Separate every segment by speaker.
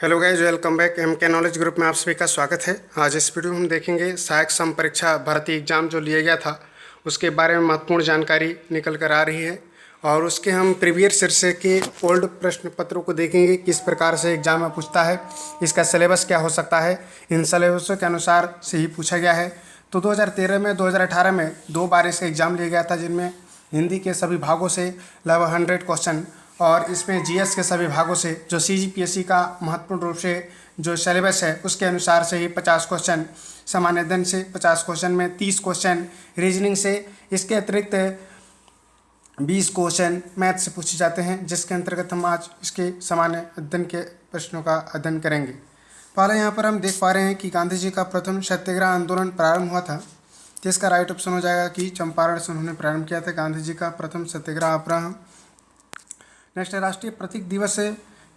Speaker 1: Hello guys, welcome back. M K knowledge group में आप सभी का स्वागत है। आज इस वीडियो में हम देखेंगे सहायक सम परीक्षा भर्ती एग्जाम जो लिया गया था उसके बारे में महत्वपूर्ण जानकारी निकल कर आ रही है और उसके हम प्रीवियस शीर्षक के ओल्ड प्रश्न पत्रों को देखेंगे किस प्रकार से एग्जाम में पूछता है, इसका सिलेबस क्या हो सकता है। इन सिलेबसों के अनुसार से ही पूछा गया है। तो 2013 में 2018 में 2 बार इसका एग्ज़ाम लिया गया था, जिनमें हिंदी के सभी भागों से लगभग 100 क्वेश्चन और इसमें जीएस के सभी भागों से जो सीजीपीएससी का महत्वपूर्ण रूप से जो सिलेबस है उसके अनुसार से ही 50 क्वेश्चन, सामान्य अध्ययन से 50 क्वेश्चन में 30 क्वेश्चन रीजनिंग से, इसके अतिरिक्त 20 क्वेश्चन मैथ से पूछे जाते हैं, जिसके अंतर्गत हम आज इसके सामान्य अध्ययन के प्रश्नों का अध्ययन करेंगे। पहले यहाँ पर हम देख पा रहे हैं कि गांधी जी का प्रथम सत्याग्रह आंदोलन प्रारंभ हुआ था, तो इसका राइट ऑप्शन हो जाएगा कि चंपारण से उन्होंने प्रारंभ किया था गांधी जी का प्रथम सत्याग्रह अपराह। नेक्स्ट, राष्ट्रीय प्रतीक दिवस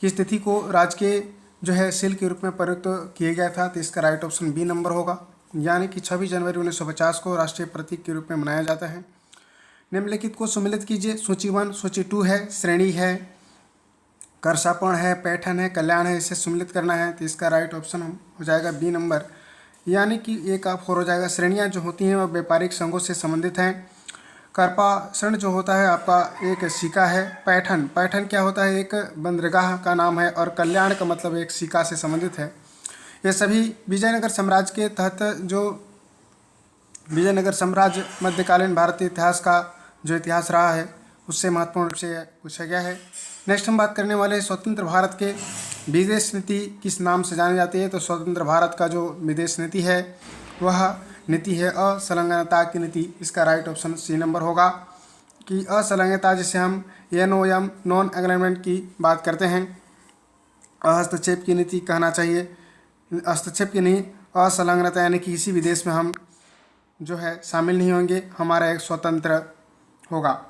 Speaker 1: की स्थिति को राजकीय जो है सील के रूप में प्रयुक्त किया गया था, तो इसका राइट ऑप्शन बी नंबर होगा, यानी कि 26 जनवरी 1950 को राष्ट्रीय प्रतीक के रूप में मनाया जाता है। निम्नलिखित को सम्मिलित कीजिए। सूची 1, सूची 2 है, श्रेणी है, करसापण है, पैठन है, कल्याण है, इसे सम्मिलित करना है, तो इसका राइट ऑप्शन हो जाएगा बी नंबर, यानी कि एक आप 4 हो जाएगा। श्रेणियाँ जो होती हैं वह व्यापारिक संघों से संबंधित हैं। करपाषण जो होता है आपका एक सिक्का है। पैठन क्या होता है, एक बंदरगाह का नाम है, और कल्याण का मतलब एक सिक्का से संबंधित है। ये सभी विजयनगर साम्राज्य के तहत जो विजयनगर साम्राज्य मध्यकालीन भारतीय इतिहास का जो इतिहास रहा है उससे महत्वपूर्ण रूप से पूछा गया है। नेक्स्ट हम बात करने वाले स्वतंत्र भारत के विदेश नीति किस नाम से जानी जाती है, तो स्वतंत्र भारत का जो विदेश नीति है वह नीति है असंलग्नता की नीति। इसका राइट ऑप्शन सी नंबर होगा कि असंलग्नता, जिसे हम NOM नॉन एग्रीमेंट की बात करते हैं, हस्तक्षेप की नीति कहना चाहिए, हस्तक्षेप की नहीं, असंलग्नता, यानी कि किसी भी देश में हम जो है शामिल नहीं होंगे, हमारा एक स्वतंत्र होगा।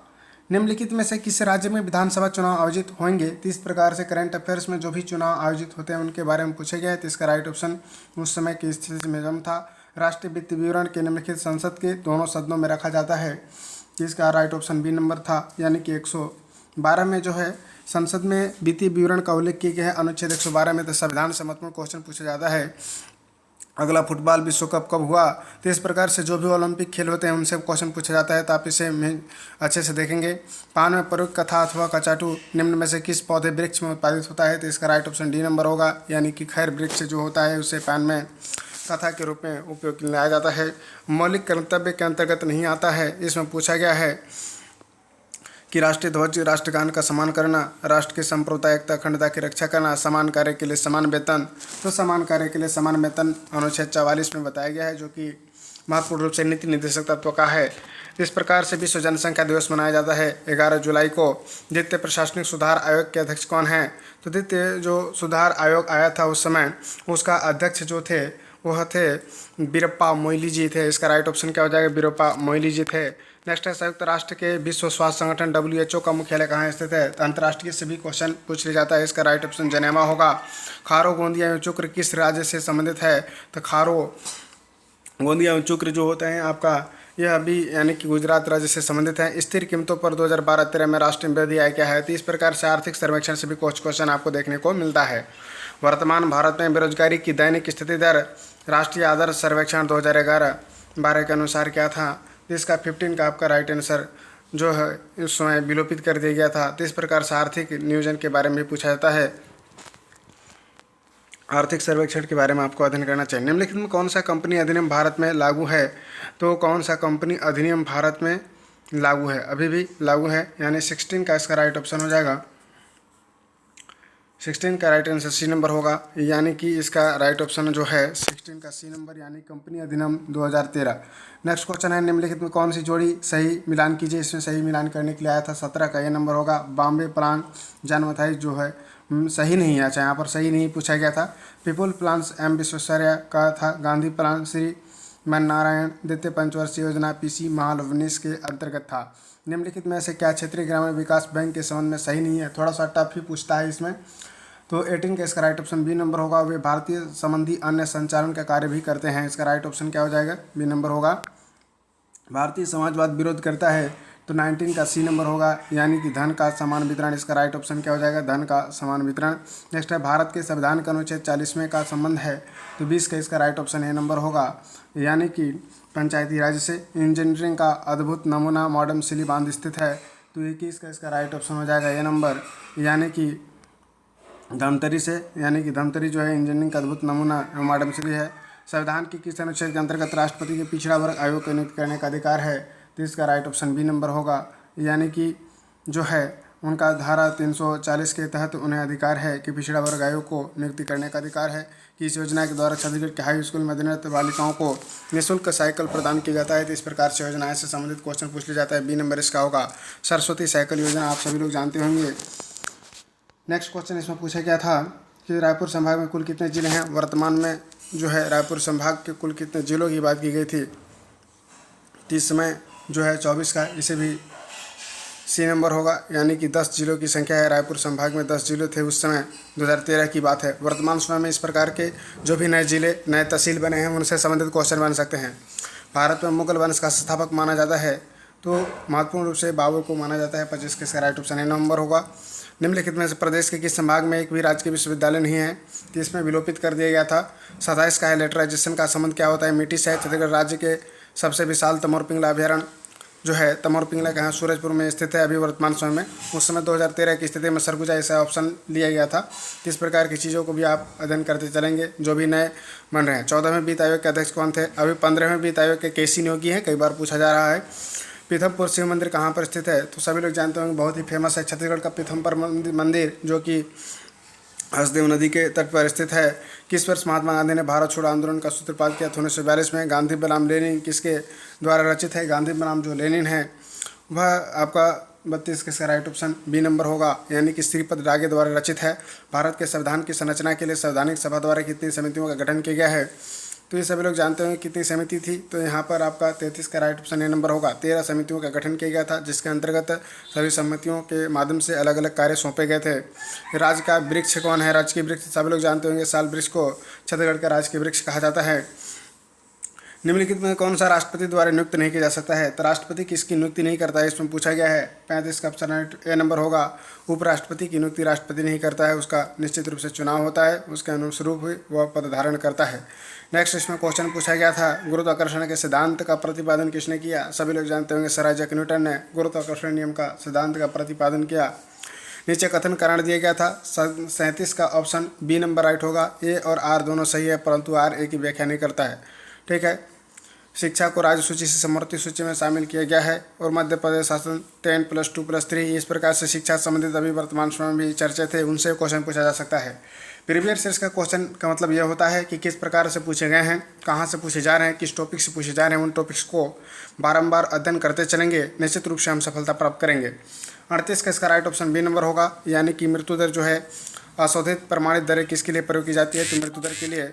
Speaker 1: निम्नलिखित में से किस राज्य में विधानसभा चुनाव आयोजित होंगे, तो इस प्रकार से करंट अफेयर्स में जो भी चुनाव आयोजित होते हैं उनके बारे में पूछा गया है, तो इसका राइट ऑप्शन उस समय की स्थिति में जम था। राष्ट्रीय वित्त विवरण के निम्नलिखित संसद के दोनों सदनों में रखा जाता है, इसका राइट ऑप्शन बी नंबर था, यानी कि 112 में जो है संसद में वित्तीय विवरण का उल्लेख किया गया है अनुच्छेद 112 में। तो संविधान से महत्वपूर्ण क्वेश्चन पूछा जाता है। अगला, फुटबॉल विश्व कप कब हुआ, तो इस प्रकार से जो भी ओलंपिक खेल होते हैं उनसे क्वेश्चन पूछा जाता है, तो आप इसे अच्छे से देखेंगे। पान में प्रयुक्त कथा अथवा कचाटू निम्न में से किस पौधे वृक्ष में उत्पादित होता है, तो इसका राइट ऑप्शन डी नंबर होगा, यानी कि खैर वृक्ष जो होता है उसे पान में कथा के रूप में उपयोग में लाया जाता है। मौलिक कर्तव्य के अंतर्गत नहीं आता है। इसमें पूछा गया है कि राष्ट्रीय ध्वज राष्ट्रगान का सम्मान करना, राष्ट्र की संप्रभुता एकता अखंडता की रक्षा करना, समान कार्य के लिए समान वेतन, तो समान कार्य के लिए समान वेतन अनुच्छेद 44 में बताया गया है, जो कि महत्वपूर्ण रूप से नीति निर्देशक तत्व का है। इस प्रकार से विश्व जनसंख्या दिवस मनाया जाता है 11 जुलाई को। द्वितीय प्रशासनिक सुधार आयोग के अध्यक्ष कौन हैं, तो द्वितीय जो सुधार आयोग आया था उस समय उसका अध्यक्ष जो थे वह थे वीरप्पा मोइली जी थे। इसका राइट ऑप्शन क्या हो जाएगा, वीरप्पा मोइली जी थे। नेक्स्ट है, संयुक्त राष्ट्र के विश्व स्वास्थ्य संगठन WHO का मुख्यालय कहाँ स्थित है, अंतर्राष्ट्रीय से भी क्वेश्चन पूछ लिया जाता है, इसका राइट ऑप्शन जनेवा होगा। खारो गोंदिया एवं चुक्र किस राज्य से संबंधित है, तो खारो गोंदिया एवं चुक्र जो होते हैं आपका यह भी यानी कि गुजरात राज्य से संबंधित है। स्थिर कीमतों पर 2012-13 में राष्ट्रीय वृद्धि आय क्या है, तो इस प्रकार से आर्थिक सर्वेक्षण से भी कुछ क्वेश्चन आपको देखने को मिलता है। वर्तमान भारत में बेरोजगारी की दैनिक स्थिति दर राष्ट्रीय आदर्श सर्वेक्षण 2011-12 के अनुसार क्या था, तो इसका 15 का आपका राइट आंसर जो है उस समय विलोपित कर दिया गया था। तो इस प्रकार से आर्थिक नियोजन के बारे में भी पूछा जाता है, आर्थिक सर्वेक्षण के बारे में आपको अध्ययन करना चाहिए। निम्नलिखित में कौन सा कंपनी अधिनियम भारत में लागू है, तो कौन सा कंपनी अधिनियम भारत में लागू है, अभी भी लागू है, यानी 16 का इसका राइट ऑप्शन हो जाएगा। 16 का राइट आंसर सी नंबर होगा, यानी कि इसका राइट ऑप्शन जो है 16 का सी नंबर, यानी कंपनी अधिनियम 2013। नेक्स्ट क्वेश्चन है, निम्नलिखित में कौन सी जोड़ी सही मिलान कीजिए, इसमें सही मिलान करने के लिए आया था 17 का ये नंबर होगा। बॉम्बे प्लान जन्मथाई जो है सही नहीं है, अच्छा यहाँ पर सही नहीं पूछा गया था। पीपुल प्लान्स एम विश्वेश्वरैया का था। गांधी प्लान श्री मन नारायण द्वितीय पंचवर्षीय योजना PC महालवनिस के अंतर्गत था। निम्नलिखित में से क्या क्षेत्रीय ग्रामीण विकास बैंक के संबंध में सही नहीं है, थोड़ा सा टफ ही पूछता है इसमें, तो 18 का इसका राइट ऑप्शन बी नंबर होगा। वे भारतीय संबंधी अन्य संचालन का कार्य भी करते हैं, इसका राइट ऑप्शन क्या हो जाएगा, बी नंबर होगा। भारतीय समाजवाद विरोध करता है तो 19 का सी नंबर होगा, यानी कि धन का समान वितरण। इसका राइट ऑप्शन क्या हो जाएगा? धन का समान वितरण। नेक्स्ट है भारत के संविधान का अनुच्छेद 40वें का संबंध है, तो 20 का इसका राइट ऑप्शन ए नंबर होगा, यानी कि पंचायती राज से। इंजीनियरिंग का अद्भुत नमूना मॉडर्न सिली बांध स्थित है, तो 21 का इसका राइट ऑप्शन हो जाएगा ए नंबर, यानी कि धमतरी से, यानी कि धमतरी जो है इंजीनियरिंग का अद्भुत नमूना मॉडर्न सिली है। संविधान के किस अनुच्छेद के अंतर्गत राष्ट्रपति के पिछड़ा वर्ग आयोग को नियुक्त करने का अधिकार है? तो इसका राइट ऑप्शन बी नंबर होगा, यानी कि जो है उनका धारा 340 के तहत उन्हें अधिकार है कि पिछड़ा वर्ग आयोग को नियुक्ति करने का अधिकार है कि इस योजना के द्वारा छत्तीसगढ़ के हाई स्कूल में अध्ययनरत बालिकाओं को निःशुल्क साइकिल प्रदान किया जाता है। तो इस प्रकार से योजनाएं से संबंधित क्वेश्चन पूछ लिया जाता है। बी नंबर इसका होगा। सरस्वती साइकिल योजना आप सभी लोग जानते होंगे। नेक्स्ट क्वेश्चन इसमें पूछा गया था कि रायपुर संभाग में कुल कितने जिले हैं? वर्तमान में जो है रायपुर संभाग के कुल कितने जिलों की बात की गई थी, तो इसमें जो है 24 का, इसे भी सी नंबर होगा, यानी कि 10 जिलों की संख्या है। रायपुर संभाग में 10 जिले थे उस समय, 2013 की बात है। वर्तमान समय में इस प्रकार के जो भी नए जिले, नए तहसील बने हैं, उनसे संबंधित क्वेश्चन बन सकते हैं। भारत में मुगल वंश का संस्थापक माना जाता है, तो महत्वपूर्ण रूप से बाबर को माना जाता है। 25 का इसका राइट ऑप्शन ए नंबर होगा। निम्नलिखित में से प्रदेश के किस संभाग में एक भी राजकीय विश्वविद्यालय नहीं है? तो इसमें विलोपित कर दिया गया था। 27 का है लेटराइजेशन का संबंध क्या होता है? मिट्टी से। छत्तीसगढ़ राज्य के सबसे विशाल तमोर पिंगला अभ्यारण्य जो है तमोर पिंगला कहाँ सूरजपुर में स्थित है अभी वर्तमान समय में। उस समय 2013 की स्थिति में सरगुजा ऐसा ऑप्शन लिया गया था। किस प्रकार की चीज़ों को भी आप अध्ययन करते चलेंगे जो भी नए बन रहे हैं। 14वें वित्त आयोग के अध्यक्ष कौन थे? अभी 15वें वित्त आयोग के केसी नियोगी हैं, कई बार पूछा जा रहा है। पीथमपुर शिव मंदिर कहाँ पर स्थित है? तो सभी लोग जानते होंगे, बहुत ही फेमस है छत्तीसगढ़ का पीथमपुर मंदिर, जो कि हसदेव नदी के तट पर स्थित है। किस वर्ष महात्मा गांधी ने भारत छोड़ो आंदोलन का सूत्रपात किया था? 1942 में। गांधी बनाम लेनिन किसके द्वारा रचित है? गांधी बनाम जो लेनिन है वह आपका 32 का इसका राइट ऑप्शन बी नंबर होगा, यानी कि श्रीपद डागे द्वारा रचित है। भारत के संविधान की संरचना के लिए संवैधानिक सभा द्वारा कितनी समितियों का गठन किया गया है? तो ये सभी लोग जानते होंगे कितनी समिति थी। तो यहाँ पर आपका 33 का राइट ऑप्शन ए नंबर होगा। 13 समितियों का गठन किया गया था, जिसके अंतर्गत सभी समितियों के माध्यम से अलग अलग कार्य सौंपे गए थे। राज्य का वृक्ष कौन है? राज्य के वृक्ष सभी लोग जानते होंगे, साल वृक्ष को छत्तीसगढ़ का राज्य के वृक्ष कहा जाता है। निम्नलिखित में कौन सा राष्ट्रपति द्वारा नियुक्त नहीं किया जा सकता है? तो राष्ट्रपति किसकी नियुक्ति नहीं करता है, इसमें पूछा गया है। 35 का ऑप्शन ए नंबर होगा। उपराष्ट्रपति की नियुक्ति राष्ट्रपति नहीं करता है, उसका निश्चित रूप से चुनाव होता है, उसके अनुरूप ही वह पद धारण करता है। नेक्स्ट इसमें क्वेश्चन पूछा गया था, गुरुत्वाकर्षण के सिद्धांत का प्रतिपादन किसने किया? सभी लोग जानते होंगे, सर आइजैक न्यूटन ने गुरुत्वाकर्षण नियम का सिद्धांत का प्रतिपादन किया। नीचे कथन कारण दिया गया था। 37 का ऑप्शन बी नंबर राइट होगा। ए और आर दोनों सही है, परंतु आर ए की व्याख्या नहीं करता है। ठीक है। शिक्षा को राज्य सूची से समवर्ती सूची में शामिल किया गया है, और मध्य प्रदेश शासन 10+2+3 इस प्रकार से शिक्षा संबंधित अभी वर्तमान समय में भी चर्चा थे, उनसे क्वेश्चन पूछा जा सकता है। प्रीवियस ईयर्स का क्वेश्चन का मतलब यह होता है कि किस प्रकार से पूछे गए हैं, कहाँ से पूछे जा रहे हैं, किस टॉपिक से पूछे जा रहे हैं, उन टॉपिक्स को बारंबार अध्ययन करते चलेंगे, निश्चित रूप से हम सफलता प्राप्त करेंगे। 38 का इसका राइट ऑप्शन बी नंबर होगा, यानी कि मृत्यु दर जो है अशोधित प्रमाणित दरें किसके लिए प्रयोग की जाती है? तो मृत्यु दर के लिए।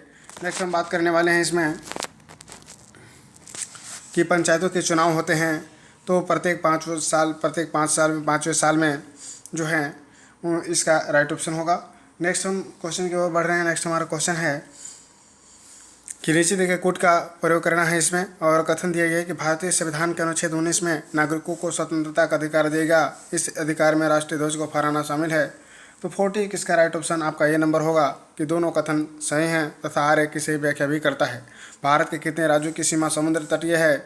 Speaker 1: नेक्स्ट हम बात करने वाले हैं इसमें कि पंचायतों के चुनाव होते हैं, तो प्रत्येक 5 साल 5वें साल में जो है इसका राइट ऑप्शन होगा। नेक्स्ट हम क्वेश्चन की ओर बढ़ रहे हैं। नेक्स्ट हमारा क्वेश्चन है कि नीचे दिए गए कोड का प्रयोग करना है इसमें, और कथन दिया गया है कि भारतीय संविधान के अनुच्छेद 19 में नागरिकों को स्वतंत्रता का अधिकार देगा। इस अधिकार में राष्ट्रीय ध्वज को फहराना शामिल है। तो 40 किसका राइट ऑप्शन आपका ये नंबर होगा कि दोनों कथन सही हैं तथा हर एक की सही व्याख्या भी करता है। भारत के कितने राज्यों की सीमा समुद्र तटीय है?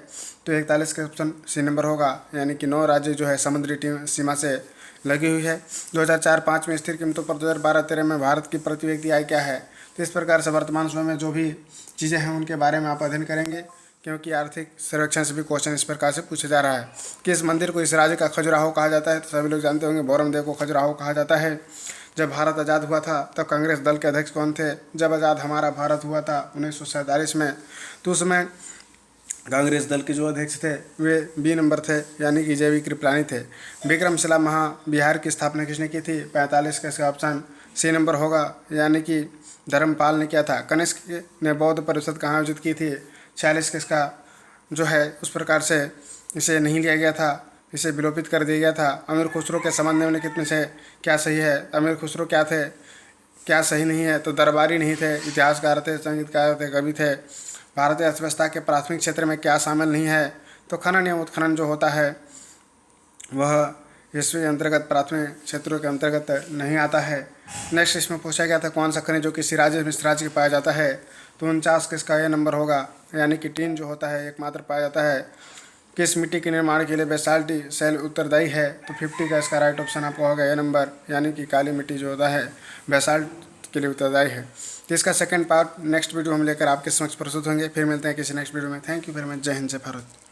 Speaker 1: तो 41 का ऑप्शन सी नंबर होगा, यानी कि 9 राज्य जो है समुद्री सीमा से लगी हुई है। 2004-5 में स्थिर कीमतों पर 2012-13 में भारत की प्रति व्यक्ति आय क्या है? तो इस प्रकार से वर्तमान समय में जो भी चीज़ें हैं उनके बारे में आप अध्ययन करेंगे, क्योंकि आर्थिक सर्वेक्षण से भी क्वेश्चन इस प्रकार से पूछा जा रहा है। किस मंदिर को इस राज्य का खजुराहो कहा जाता है? तो सभी लोग जानते होंगे, बौरमदेव को खजुराहो कहा जाता है। जब भारत आज़ाद हुआ था तब कांग्रेस दल के अध्यक्ष कौन थे? जब आज़ाद हमारा भारत हुआ था 1947 में, तो उसमें कांग्रेस दल के जो अध्यक्ष थे वे बी नंबर थे, यानी कि जे.वी. कृपलानी थे। विक्रमशिला महाविहार की स्थापना किसने की थी? 45 का इसका ऑप्शन सी नंबर होगा, यानी कि धर्मपाल ने किया था। कनिष्क ने बौद्ध परिषद कहाँ आयोजित की थी? 46 का इसका जो है उस प्रकार से इसे नहीं लिया गया था, इसे विलोपित कर दिया गया था। अमीर खुसरो के संबंध में कितने से क्या सही है? अमीर खुसरो क्या थे, क्या सही नहीं है? तो दरबारी नहीं थे, इतिहासकार थे, संगीतकार थे, कवि थे। भारतीय अर्थव्यवस्था के प्राथमिक क्षेत्र में क्या शामिल नहीं है? तो खनन या उत्खनन जो होता है वह इसके अंतर्गत प्राथमिक क्षेत्रों के अंतर्गत नहीं आता है। नेक्स्ट इसमें पूछा गया था कौन सा खनिज जो किसी राज्य में मिश्र राज्य के पाया जाता है, तो 49 किसका ये नंबर होगा, यानी कि टीन जो होता है एकमात्र पाया जाता है। किस मिट्टी के निर्माण के लिए बेसाल्टी सेल उत्तरदायी है, तो 50 का इसका राइट ऑप्शन आपका होगा ये नंबर, यानी कि काली मिट्टी जो होता है बेसाल्ट के लिए उत्तरदायी है। तो इसका सेकंड पार्ट नेक्स्ट वीडियो हम लेकर आपके समक्ष प्रस्तुत होंगे। फिर मिलते हैं किसी नेक्स्ट वीडियो में। Thank you very much. जय हिंद, जय भारत।